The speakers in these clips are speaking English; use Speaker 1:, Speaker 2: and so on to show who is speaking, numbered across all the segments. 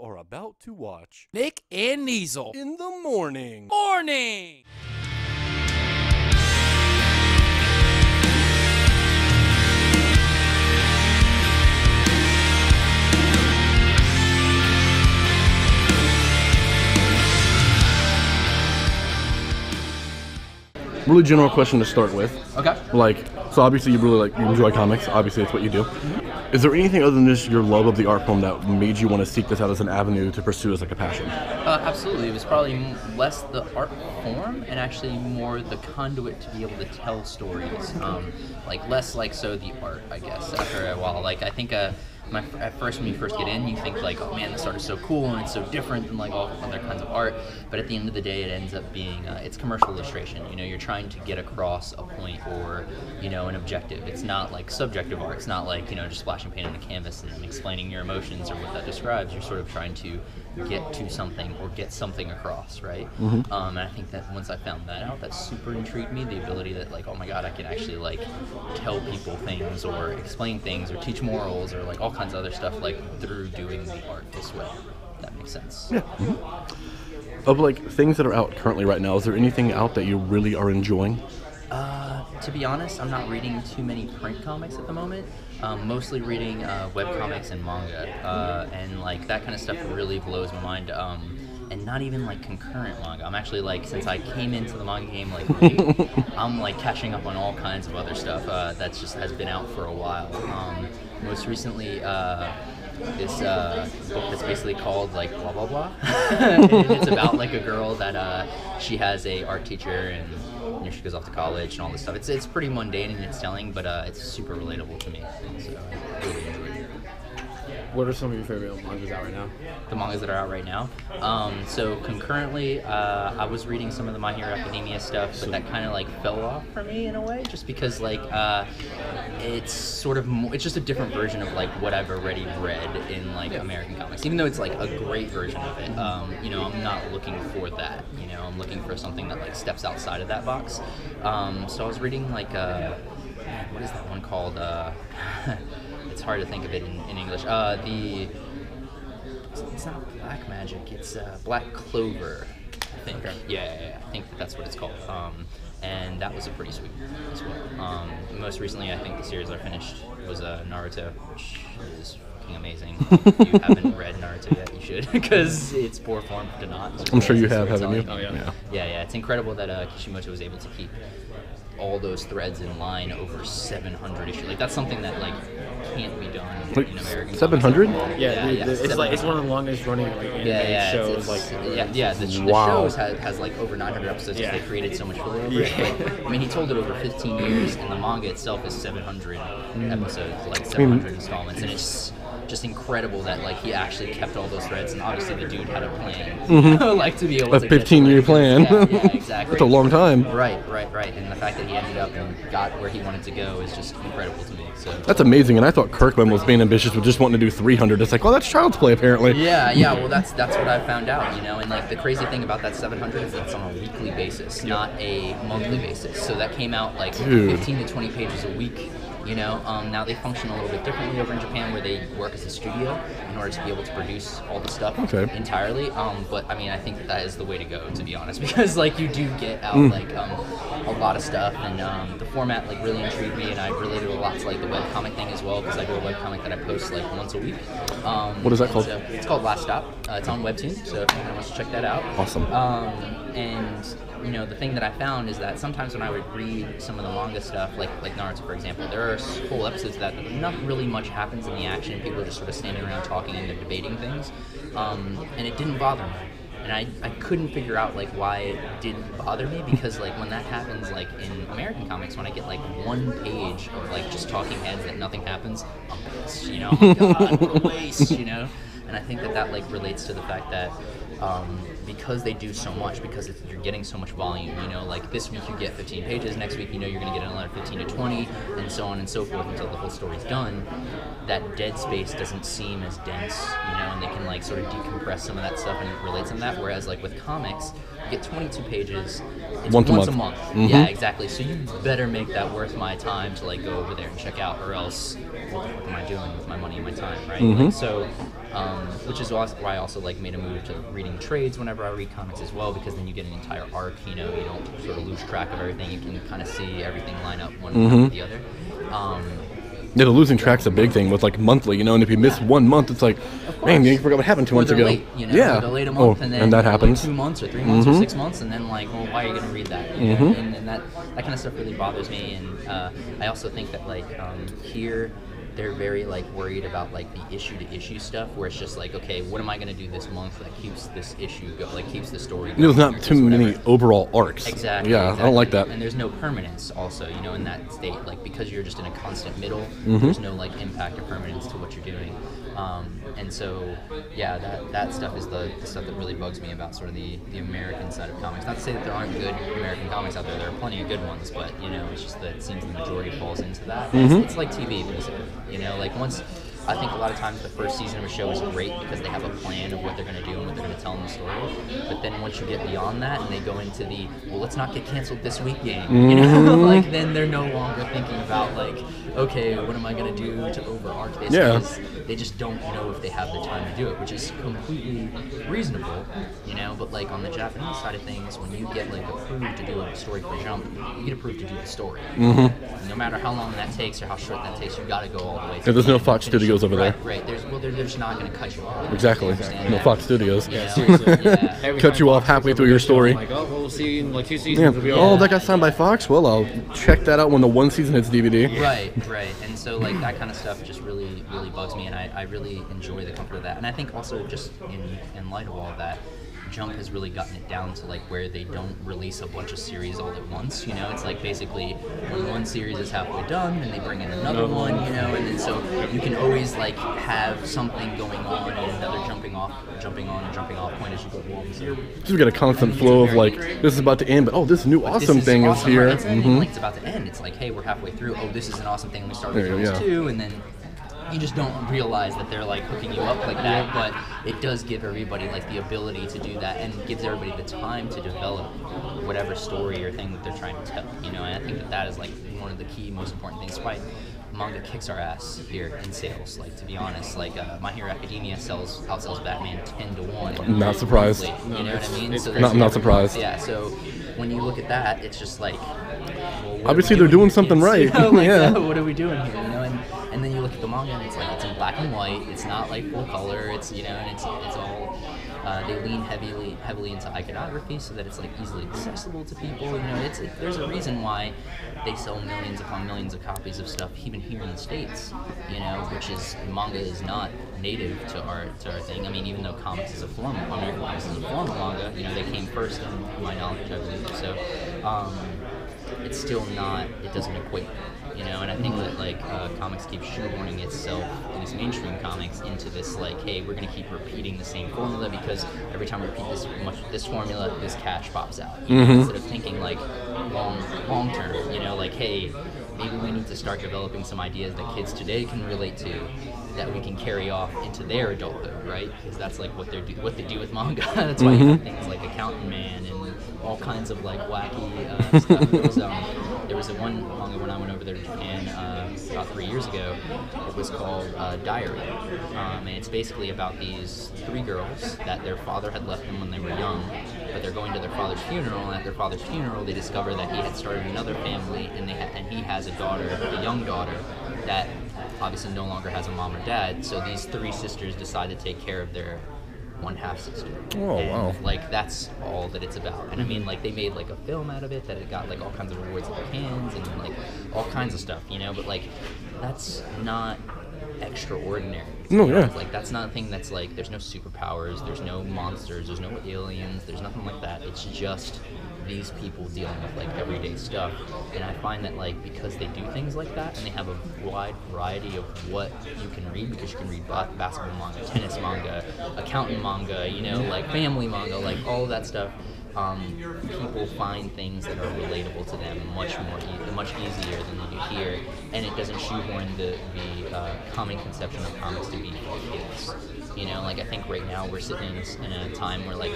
Speaker 1: are about to watch
Speaker 2: Nick and Niesel
Speaker 1: in the morning.
Speaker 2: Morning!
Speaker 1: Really general question to start with.
Speaker 2: Okay.
Speaker 1: So obviously you enjoy comics. Obviously that's what you do. Is there anything other than just your love of the art form that made you want to seek this out as an avenue to pursue as like a passion?
Speaker 3: Absolutely. It was probably less the art form and actually more the conduit to be able to tell stories. Less so the art, I guess, after a while. I think at first when you first get in, you think oh man, this art is so cool and it's so different than all other kinds of art. But at the end of the day, it ends up being it's commercial illustration. You're trying to get across a point or an objective. It's not like subjective art. It's not just splashing paint on a canvas and explaining your emotions or what that describes. You're sort of trying to get to something or get something across, right?
Speaker 1: Mm-hmm.
Speaker 3: And I think that once I found that out, that super intrigued me. The ability that oh my god, I can actually tell people things or explain things or teach morals or all kinds of other stuff through doing the art this way. If that makes sense.
Speaker 1: Yeah. Mm-hmm. Of things that are out currently right now, is there anything out that you really are enjoying?
Speaker 3: To be honest, I'm not reading too many print comics at the moment. Mostly reading webcomics and manga, and that kind of stuff really blows my mind. And not even concurrent manga. I'm actually since I came into the manga game late, I'm catching up on all kinds of other stuff that just has been out for a while. Most recently, this book that's basically called blah blah blah. It's about a girl that she has a art teacher and she goes off to college and all this stuff. It's pretty mundane in its telling, but it's super relatable to me. So I really enjoyed it.
Speaker 4: What are some of your favorite mangas out right now?
Speaker 3: The mangas that are out right now. So concurrently, I was reading some of the My Hero Academia stuff, but that kind of fell off for me in a way, just because it's sort of it's just a different version of what I've already read in American comics. Even though it's a great version of it, I'm not looking for that. I'm looking for something that steps outside of that box. So I was reading what is that one called? It's hard to think of it in English. It's not Black Magic. It's Black Clover, I think. Okay. Yeah, I think that's what it's called. And that was a pretty sweet as well. Most recently, I think the series I finished was Naruto, which is fucking amazing. If you haven't read Naruto yet, you should, because it's poor form to not.
Speaker 1: I'm sure you have, haven't you?
Speaker 4: Oh, yeah.
Speaker 3: Yeah. It's incredible that Kishimoto was able to keep all those threads in line over 700 issues. That's something that can't be done in American
Speaker 1: 700?
Speaker 4: Yeah, it's one of the longest running animated shows.
Speaker 3: The show has over 900 episodes because they created so much filler over it. He told it over 15 years, and the manga itself is 700 episodes, 700 installments, and it's just incredible that he actually kept all those threads, and obviously the dude had a plan, to be able
Speaker 1: to 15-year plan.
Speaker 3: Yeah, exactly.
Speaker 1: That's a long time.
Speaker 3: Right, and the fact that he ended up and got where he wanted to go is just incredible to me. So
Speaker 1: that's amazing, and I thought Kirkman was being ambitious with just wanting to do 300. It's well, that's child's play apparently.
Speaker 3: Yeah. Well, that's what I found out, and the crazy thing about that 700 is that it's on a weekly basis, not a monthly basis. So that came out 15 to 20 pages a week. Now they function a little bit differently over in Japan, where they work as a studio in order to be able to produce all the stuff entirely. But I think that is the way to go, to be honest, because you do get out a lot of stuff, and the format really intrigued me, and I related a lot to the webcomic thing as well, because I do a webcomic that I post once a week.
Speaker 1: What is that called?
Speaker 3: So it's called Last Stop. It's on Webtoon, so if anyone wants to check that out.
Speaker 1: Awesome.
Speaker 3: And the thing that I found is that sometimes when I would read some of the manga stuff, like Naruto, for example, there are whole episodes that not really much happens in the action. People are just sort of standing around talking and they're debating things, and it didn't bother me. And I couldn't figure out why it didn't bother me, because when that happens in American comics, when I get one page of just talking heads that nothing happens, I'm pissed, oh my god, what a waste, And I think that relates to the fact that because they do so much, because you're getting so much volume, this week you get 15 pages, next week you're going to get another 15 to 20, and so on and so forth until the whole story's done. That dead space doesn't seem as dense, and they can sort of decompress some of that stuff and relate some of that, whereas with comics, you get 22 pages, it's once a month. Mm-hmm. Yeah, exactly. So you better make that worth my time to go over there and check out, or else what the fuck am I doing with my money and my time, right?
Speaker 1: Mm-hmm.
Speaker 3: So which is why I also like made a move to reading trades whenever I read comics as well, because then you get an entire arc. You know, you don't sort of lose track of everything. You can kind of see everything line up one with the other.
Speaker 1: Yeah, the losing track's a big thing with like monthly, you know, and if you miss 1 month, it's like, man, you forgot what happened 2 months
Speaker 3: they're
Speaker 1: ago.
Speaker 3: Late, you know?
Speaker 1: Yeah.
Speaker 3: They're late a month, and then
Speaker 1: that happens.
Speaker 3: Like 2 months or 3 months or 6 months, and then like, well, why are you going to read that? You know? And that kind of stuff really bothers me. And I also think that like here, they're very like worried about like the issue to issue stuff, where it's just like, okay, what am I going to do this month that keeps this issue keeps the story going?
Speaker 1: There's not too many overall arcs.
Speaker 3: Exactly.
Speaker 1: Yeah, I don't like that.
Speaker 3: And there's no permanence also, you know, in that state, like because you're just in a constant middle, there's no like impact or permanence to what you're doing. And so, yeah, that stuff is the stuff that really bugs me about sort of the American side of comics. Not to say that there aren't good American comics out there. There are plenty of good ones, but, you know, it's just that it seems the majority falls into that. It's like TV, basically. You know, like I think a lot of times the first season of a show is great because they have a plan of what they're going to do and what they're going to tell in the story. But then once you get beyond that and they go into the, well, let's not get canceled this week game, you know, like then they're no longer thinking about like, okay, what am I going to do to overarch this?
Speaker 1: Yeah.
Speaker 3: Because they just don't know if they have the time to do it, which is completely reasonable, you know. But like on the Japanese side of things, when you get like approved to do a story for Jump, you get approved to do the story. No matter how long that takes or how short that takes, you got to go all the way.
Speaker 1: Yeah, there's no Fox Studios over there.
Speaker 3: Right. They're just not going to cut you off.
Speaker 1: Exactly. No Fox Studios.
Speaker 3: You know?
Speaker 4: Seriously.
Speaker 3: Yeah.
Speaker 4: Every
Speaker 1: Cut
Speaker 4: time
Speaker 1: you off
Speaker 4: Fox
Speaker 1: halfway
Speaker 4: picks
Speaker 1: through
Speaker 4: up a
Speaker 1: your
Speaker 4: new show,
Speaker 1: story.
Speaker 4: I'm like, oh, we'll see you in like 2
Speaker 1: Yeah.
Speaker 4: seasons. We'll be
Speaker 1: Oh,
Speaker 4: all
Speaker 1: that got signed by Fox? Well, I'll check that out when the one season hits DVD.
Speaker 3: Right. And so like that kind of stuff just really bugs me, and I really enjoy the comfort of that. And I think also just in light of all of that, Jump has really gotten it down to like where they don't release a bunch of series all at once. You know, it's like basically when one series is halfway done, then they bring in another one. You know, and then so you can always like have something going on and another jumping on and jumping off point as you go along. So
Speaker 1: Just got a constant flow of like, this is about to end, but oh, this new awesome
Speaker 3: this
Speaker 1: thing is
Speaker 3: awesome,
Speaker 1: here.
Speaker 3: right? It's not even like it's about to end. It's like, hey, we're halfway through. Oh, this is an awesome thing. Let me start with
Speaker 1: Yeah.
Speaker 3: this too, and then you just don't realize that they're like hooking you up like that. But it does give everybody like the ability to do that, and gives everybody the time to develop whatever story or thing that they're trying to tell. You know, and I think that is like one of the key, most important things. Why manga kicks our ass here in sales. Like, to be honest, like My Hero Academia outsells Batman 10-1.
Speaker 1: I'm not surprised.
Speaker 3: You know what I mean? So
Speaker 1: I'm not surprised.
Speaker 3: Yeah. So when you look at that, it's just like, well, what
Speaker 1: Obviously
Speaker 3: are we
Speaker 1: they're doing
Speaker 3: here,
Speaker 1: something
Speaker 3: kids?
Speaker 1: right.
Speaker 3: You know, like,
Speaker 1: Yeah.
Speaker 3: what are we doing here? You know, and then you look at the manga and it's like it's in black and white. It's not like full color. It's, you know, and it's all they lean heavily into iconography so that it's like easily accessible to people. You know, there's a reason why they sell millions upon millions of copies of stuff even here in the States. You know, which is manga is not native to our thing. I mean, even though comics is a form, American comics is a form of manga. You know, they came first in my knowledge, I believe. So it's still not. It doesn't equate. You know, and I think that like comics keep shoehorning itself, at least mainstream comics, into this like, hey, we're gonna keep repeating the same formula because every time we repeat this formula, this cash pops out. You know, instead of thinking like long term. You know, like, hey, maybe we need to start developing some ideas that kids today can relate to, that we can carry off into their adulthood, right? Because that's like what they do with manga. That's why you have things like Accountant Man and all kinds of like wacky stuff. There was one manga when I went over there to Japan about 3 years ago. It was called Diary, and it's basically about these 3 girls that their father had left them when they were young, but they're going to their father's funeral, and at their father's funeral they discover that he had started another family, and he has a young daughter that obviously no longer has a mom or dad. So these 3 sisters decide to take care of their one half sister.
Speaker 1: Oh,
Speaker 3: and,
Speaker 1: wow.
Speaker 3: like, that's all that it's about. And I mean, like, they made like a film out of it that it got like all kinds of awards at Cannes and like all kinds of stuff, you know. But like, that's not extraordinary.
Speaker 1: No, yeah.
Speaker 3: Like, that's not a thing that's like, there's no superpowers, there's no monsters, there's no aliens, there's nothing like that. It's just these people dealing with like everyday stuff. And I find that like, because they do things like that and they have a wide variety of what you can read, because you can read basketball manga, tennis manga, accountant manga, you know, like family manga, like all of that stuff. People find things that are relatable to them much easier than they do here, and it doesn't shoehorn the common conception of comics to be for kids. You know, like I think right now we're sitting in a time where like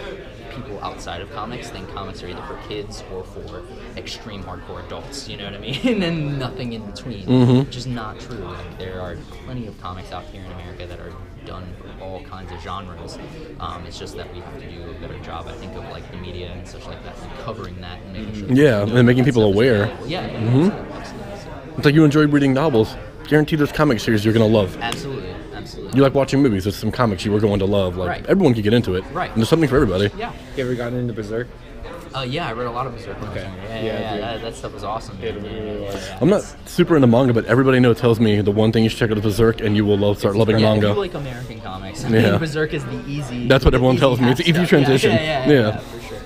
Speaker 3: people outside of comics think comics are either for kids or for extreme hardcore adults, you know what I mean? And then nothing in between, which is not true. Like, there are plenty of comics out here in America that are done for all kinds of genres. It's just that we have to do a better job, I think, of like the media and such like that, and covering that and making sure.
Speaker 1: Yeah, and making people aware.
Speaker 3: Yeah. Absolutely.
Speaker 1: It's like you enjoy reading novels. Guaranteed there's comic series you're going to love.
Speaker 3: Absolutely.
Speaker 1: You like watching movies. There's some comics you were going to love. Like, everyone can get into it.
Speaker 3: Right.
Speaker 1: And there's something for everybody.
Speaker 3: Yeah.
Speaker 4: You ever gotten into Berserk?
Speaker 3: Yeah, I read a lot of Berserk.
Speaker 4: Okay.
Speaker 3: Yeah, that stuff was awesome.
Speaker 1: I'm not super into manga, but everybody tells me the one thing you should check out is Berserk, and you will start loving manga.
Speaker 3: If you like American comics, I mean, Berserk is the easy.
Speaker 1: That's what everyone tells me. It's an easy transition.
Speaker 3: Yeah, for sure.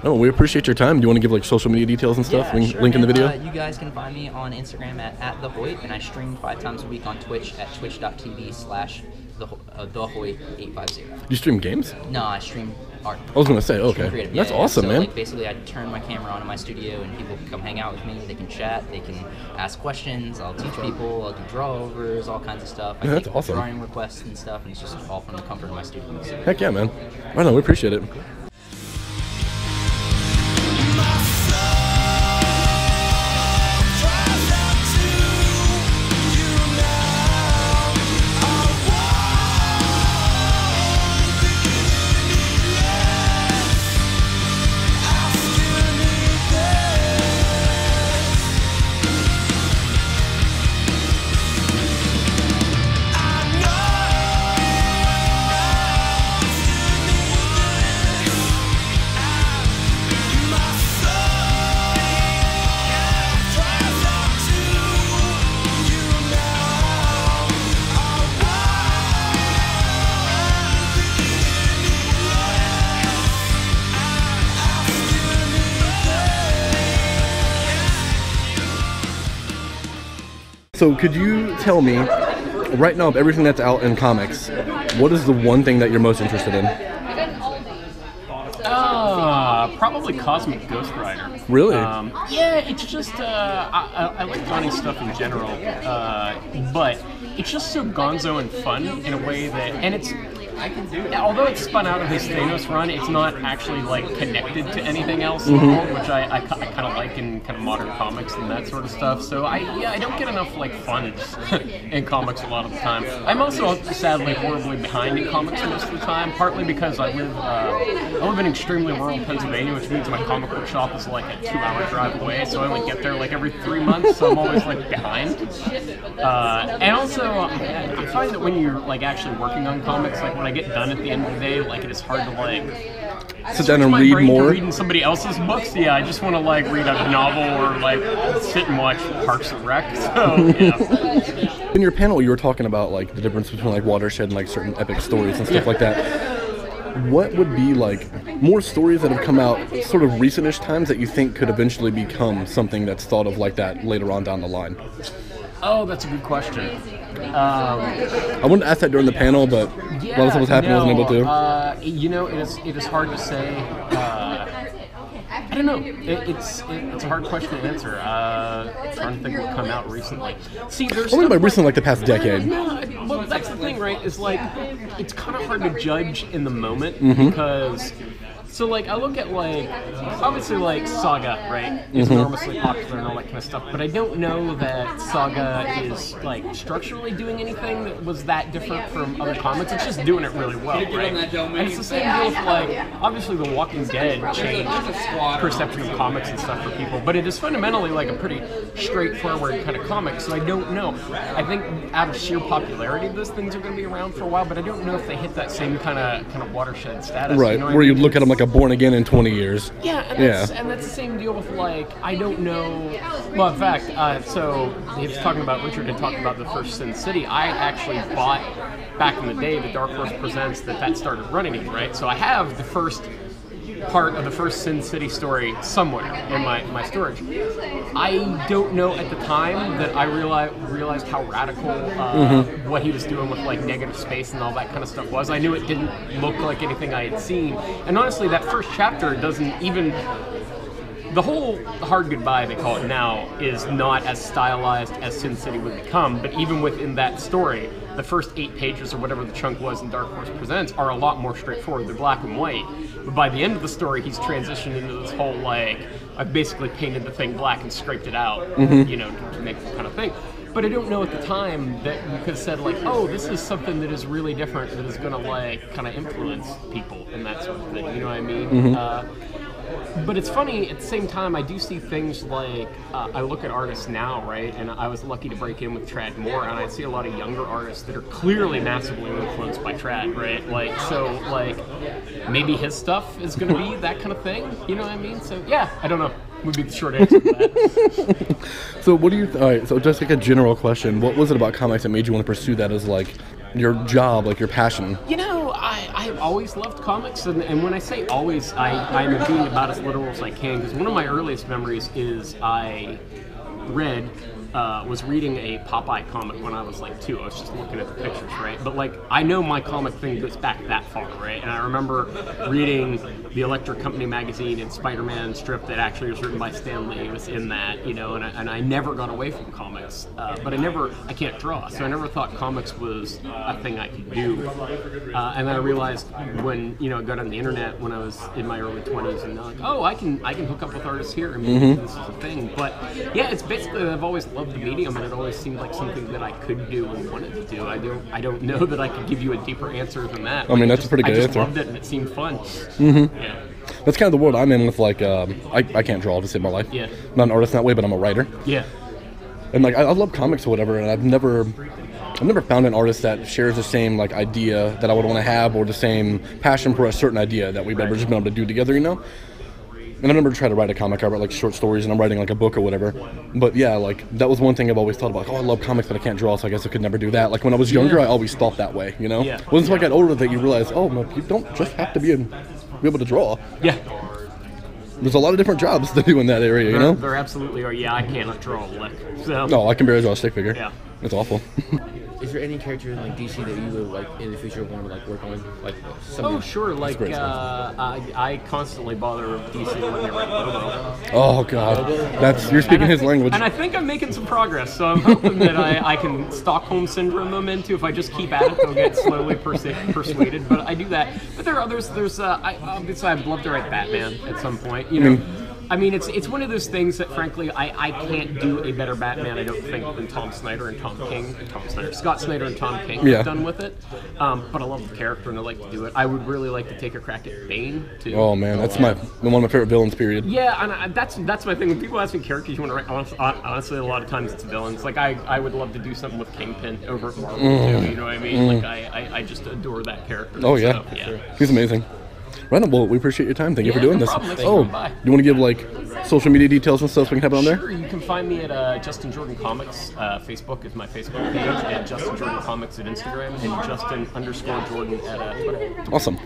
Speaker 1: Oh, we appreciate your time. Do you want to give like social media details and stuff?
Speaker 3: Sure,
Speaker 1: link in the video.
Speaker 3: You guys can find me on Instagram at the Hoyt, and I stream 5 times a week on Twitch at twitch.tv/thehoyt850.
Speaker 1: Do you stream games?
Speaker 3: No, I stream art.
Speaker 1: I was gonna say, okay, that's awesome,
Speaker 3: so,
Speaker 1: man.
Speaker 3: Like, basically, I turn my camera on in my studio, and people can come hang out with me. They can chat. They can ask questions. I'll teach people. I'll do draw-overs, all kinds of stuff. I
Speaker 1: that's
Speaker 3: take
Speaker 1: awesome.
Speaker 3: Drawing requests and stuff, and it's just all from the comfort of my studio. So.
Speaker 1: Heck yeah, man. I know, we appreciate it. So could you tell me, right now, of everything that's out in comics, what is the one thing that you're most interested in?
Speaker 5: Probably Cosmic Ghost Rider.
Speaker 1: Really?
Speaker 5: Yeah, it's just, I like Johnny stuff in general, but it's just so gonzo and fun in a way that, and it's, although it's spun out of his Thanos run, it's not actually like connected to anything else in the world, which I kind of like in kind of modern comics and that sort of stuff. So I don't get enough like fun in comics a lot of the time. I'm also sadly horribly behind in comics most of the time, partly because I live in extremely rural Pennsylvania, which means my comic book shop is like a 2-hour drive away. So I only get there like every 3 months, so I'm always like behind. And also I find that when you're like actually working on comics, like when I get done at the end of the day, like it is hard to like
Speaker 1: sit down and read more.
Speaker 5: Reading somebody else's books, yeah. I just want to like read a novel or like sit and watch Parks and Rec. So yeah.
Speaker 1: In your panel, you were talking about like the difference between like Watershed and like certain epic stories and stuff like that. What would be like more stories that have come out sort of recentish times that you think could eventually become something that's thought of like that later on down the line?
Speaker 5: Oh, that's a good question.
Speaker 1: I wanted to ask that during the panel, but a lot of stuff was happening, I wasn't able to.
Speaker 5: You know, it is hard to say. I don't know. It's a hard question to answer. I'm trying to think what come out recently. See, there's
Speaker 1: only by recently, like the past decade.
Speaker 5: No, well, that's the thing, right? Is like it's kind of hard to judge in the moment because. So, like, I look at, like, obviously, like, Saga, right, is enormously popular and all that kind of stuff, but I don't know that Saga is, like, structurally doing anything that was that different from other comics. It's just doing it really well, right? And it's the same deal with, like, obviously The Walking Dead changed perception of comics and stuff for people, but it is fundamentally, like, a pretty straightforward kind of comic, so I don't know. I think out of sheer popularity, those things are going to be around for a while, but I don't know if they hit that same kind of watershed status.
Speaker 1: Right,
Speaker 5: you know
Speaker 1: where you look at them like a Born Again in 20 years.
Speaker 5: Yeah, and that's the same deal with, like, I don't know. Well, in fact, so he was talking about, Richard had talked about the first Sin City. I actually bought, back in the day, the Dark Horse Presents that started running, right? So I have the first part of the first Sin City story somewhere in my storage. I don't know at the time that I realized how radical what he was doing with like negative space and all that kind of stuff was. I knew it didn't look like anything I had seen. And honestly, that first chapter doesn't even... the whole Hard Goodbye, they call it now, is not as stylized as Sin City would become, but even within that story, the first 8 pages or whatever the chunk was in Dark Horse Presents are a lot more straightforward. They're black and white. But by the end of the story, he's transitioned into this whole, like, I've basically painted the thing black and scraped it out, you know, to make this kind of thing. But I don't know at the time that you could have said, like, oh, this is something that is really different, that is going to, like, kind of influence people and that sort of thing. You know what I mean? But it's funny, at the same time, I do see things like, I look at artists now, right, and I was lucky to break in with Trad Moore, and I see a lot of younger artists that are clearly massively influenced by Trad, right? Like, so, like, maybe his stuff is going to be that kind of thing, you know what I mean? So, yeah, I don't know, would be the short answer to that.
Speaker 1: So what do you, all right, so just like a general question, what was it about comics that made you want to pursue that as, like, your job, like your passion?
Speaker 5: You know, I've always loved comics, and when I say always, I'm being about as literal as I can, because one of my earliest memories is I was reading a Popeye comic when I was like 2. I was just looking at the pictures, right? But like, I know my comic thing goes back that far, right? And I remember reading the Electric Company magazine and Spider-Man strip that actually was written by Stan Lee was in that, you know, and I never got away from comics. But I can't draw, so I never thought comics was a thing I could do. And then I realized when, you know, I got on the internet when I was in my early 20s and like, oh, I can hook up with artists here. I mean, this is a thing. But yeah, it's basically that I've always loved the medium, and it always seemed like something that I could do and wanted to do. I don't know that I could give you a deeper answer than that.
Speaker 1: I mean, that's a pretty good answer.
Speaker 5: I just loved it, and it seemed fun.
Speaker 1: Yeah. That's kind of the world I'm in with, like, I can't draw to save my life.
Speaker 5: Yeah.
Speaker 1: I'm not an artist that way, but I'm a writer.
Speaker 5: Yeah.
Speaker 1: And, like, I love comics or whatever, and I've never found an artist that shares the same, like, idea that I would want to have, or the same passion for a certain idea that we've ever just been able to do together, you know? And I've never tried to write a comic. I write, like, short stories, and I'm writing, like, a book or whatever. But, yeah, like, that was one thing I've always thought about. Like, oh, I love comics, but I can't draw, so I guess I could never do that. Like, when I was younger, I always thought that way, you know?
Speaker 5: Yeah.
Speaker 1: It wasn't until I got older that you realize, oh, no, you don't just have to be able to draw.
Speaker 5: Yeah.
Speaker 1: There's a lot of different jobs to do in that area, you know?
Speaker 5: There absolutely are. Yeah, I cannot draw a lick. So.
Speaker 1: No, I can barely draw a stick figure.
Speaker 5: Yeah.
Speaker 1: It's awful.
Speaker 4: Is there any character in like DC that you would like in the future want to like work on? Like something?
Speaker 5: Oh sure, like I constantly bother DC when they write Lobo.
Speaker 1: Oh god, you're speaking his language.
Speaker 5: And I think I'm making some progress, so I'm hoping that I can Stockholm syndrome them into. If I just keep at it, they'll get slowly persuaded. But I do that. But there are others. There's obviously I'd love to write Batman at some point. You know. I mean, it's one of those things that, frankly, I can't do a better Batman, I don't think, than Scott Snyder and Tom King have done with it. But I love the character and I like to do it. I would really like to take a crack at Bane, too.
Speaker 1: Oh, man, that's one of my favorite villains, period.
Speaker 5: Yeah, and that's my thing. When people ask me characters you want to write, honestly, a lot of times it's villains. Like, I would love to do something with Kingpin over at Marvel, too, you know what I mean? Like, I just adore that character.
Speaker 1: Oh, yeah.
Speaker 5: So, yeah.
Speaker 1: He's amazing. Right on. Well, we appreciate your time. Thank you for doing this.
Speaker 5: Problem.
Speaker 1: Oh, you want to give like social media details and stuff so we can have it on there?
Speaker 5: Sure. You can find me at Justin Jordan Comics. Facebook is my Facebook page, and Justin Jordan Comics at Instagram, and Justin_Jordan at Twitter.
Speaker 1: Awesome.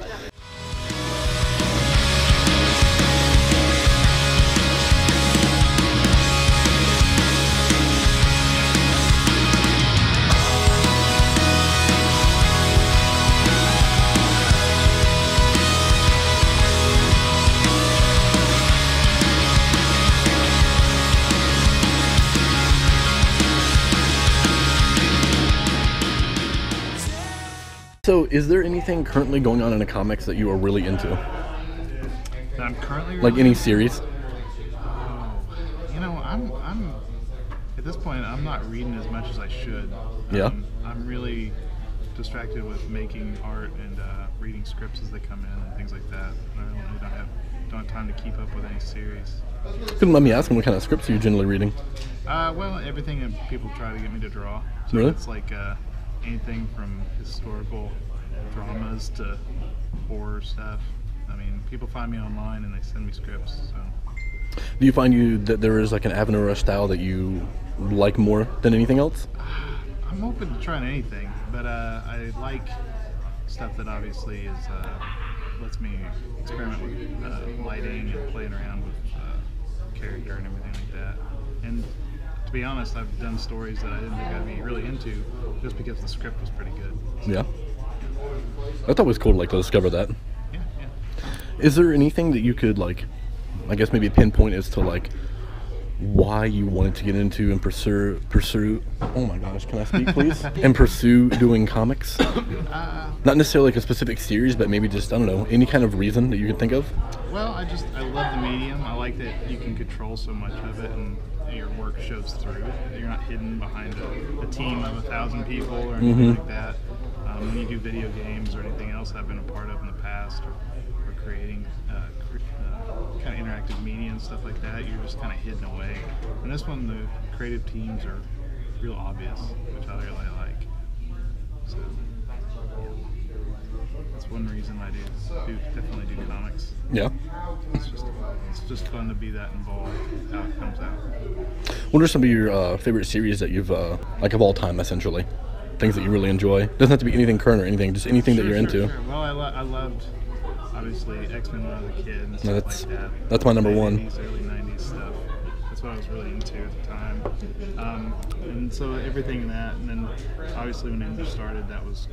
Speaker 1: So, is there anything currently going on in the comics that you are really into?
Speaker 6: That I'm currently
Speaker 1: like any series?
Speaker 6: Oh, you know, I'm at this point I'm not reading as much as I should.
Speaker 1: Yeah.
Speaker 6: I'm really distracted with making art and reading scripts as they come in and things like that. I really don't have time to keep up with any series.
Speaker 1: Couldn't let me ask what kind of scripts are you generally reading?
Speaker 6: Well, everything that people try to get me to draw. So
Speaker 1: really?
Speaker 6: It's like anything from historical dramas to horror stuff. I mean, people find me online and they send me scripts. So.
Speaker 1: Do you find that there is like an avenue or a style that you like more than anything else?
Speaker 6: I'm open to trying anything, but I like stuff that obviously is lets me experiment with lighting and playing around with character and everything like that. And to be honest, I've done stories that I didn't think I'd be really into just because the script was pretty good.
Speaker 1: Yeah. That's always cool to discover that.
Speaker 6: Yeah.
Speaker 1: Is there anything that you could I guess maybe pinpoint as to like why you wanted to get into and pursue. Oh my gosh, can I speak, please? And pursue doing comics. Not necessarily like a specific series, but maybe just, I don't know, any kind of reason that you can think of.
Speaker 6: Well, I love the medium. I like that you can control so much of it, and your work shows through. You're not hidden behind a team of 1,000 people or anything like that. When you do video games or anything else I've been a part of in the past, or creating kind of interactive media and stuff like that, you're just kind of hidden away. And this one, the creative teams are real obvious, which I really like. So that's one reason I definitely do comics.
Speaker 1: Yeah.
Speaker 6: It's just fun to be that involved. How it comes out.
Speaker 1: What are some of your favorite series that you've like of all time, essentially? Things that you really enjoy. Doesn't have to be anything current or anything, just anything that you're into.
Speaker 6: Sure. Well, I loved obviously X-Men when I was a kid and
Speaker 1: No,
Speaker 6: stuff like that.
Speaker 1: that's my number one.
Speaker 6: Early 90s stuff. That's what I was really into at the time. And so everything in that, and then obviously when Ninja started, that was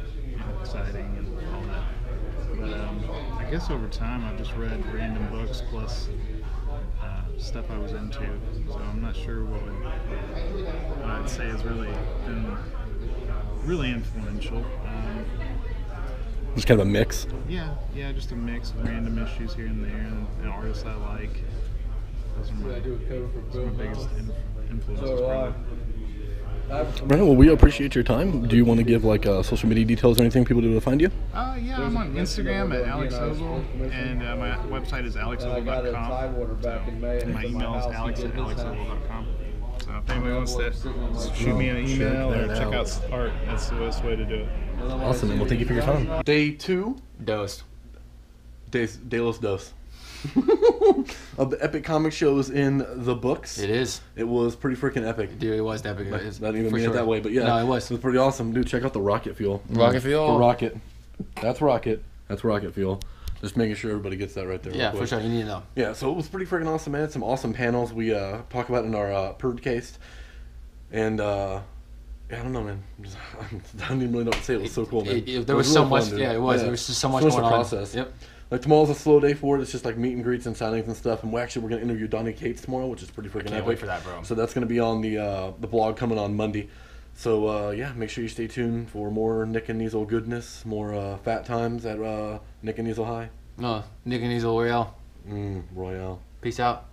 Speaker 6: exciting and all that. But I guess over time I've just read random books plus stuff I was into. So I'm not sure what I'd say has really been really influential.
Speaker 1: Just kind of a mix.
Speaker 6: Yeah, just a mix of random issues here and there, and artists I like. Those are my biggest influences. Probably.
Speaker 1: Right, well, we appreciate your time. Do you want to give like social media details or anything people do to find you?
Speaker 6: Yeah, I'm on Instagram at Alex Ogle, and my website is alexogle.com. My email is alex@alexogle.com. So if anybody wants to shoot me an email or check out art, that's the best way to do it.
Speaker 1: Awesome, and well, thank you for your time. Day 2.
Speaker 4: Dose.
Speaker 1: De los Dos. Of the Epik Comic Show is in the books.
Speaker 4: It is.
Speaker 1: It was pretty freaking epic.
Speaker 4: Dude, it was epic.
Speaker 1: I didn't even mean it that way, but yeah.
Speaker 4: No, it was.
Speaker 1: It was pretty awesome. Dude, check out the rocket fuel.
Speaker 4: Rocket fuel?
Speaker 1: The rocket. That's rocket. That's rocket fuel. Just making sure everybody gets that right there.
Speaker 4: Yeah,
Speaker 1: real quick.
Speaker 4: for sure. You need to know.
Speaker 1: Yeah, so it was pretty freaking awesome, man. Some awesome panels we talk about in our podcast. And, yeah, I don't know, man. I don't even really know what to say. It was so cool, man.
Speaker 4: There was so much. Yeah, it was. There was just so much going on.
Speaker 1: Process.
Speaker 4: Yep.
Speaker 1: Like tomorrow's a slow day for it. It's just like meet and greets and signings and stuff. And we're going to interview Donnie Cates tomorrow, which is pretty freaking epic.
Speaker 4: Can't wait for that, bro.
Speaker 1: So that's going to be on the blog coming on Monday. So yeah, make sure you stay tuned for more Nick and Niesel goodness, more fat times at Nick and Niesel High.
Speaker 4: No, Nick and Easel Royale.
Speaker 1: Royale.
Speaker 4: Peace out.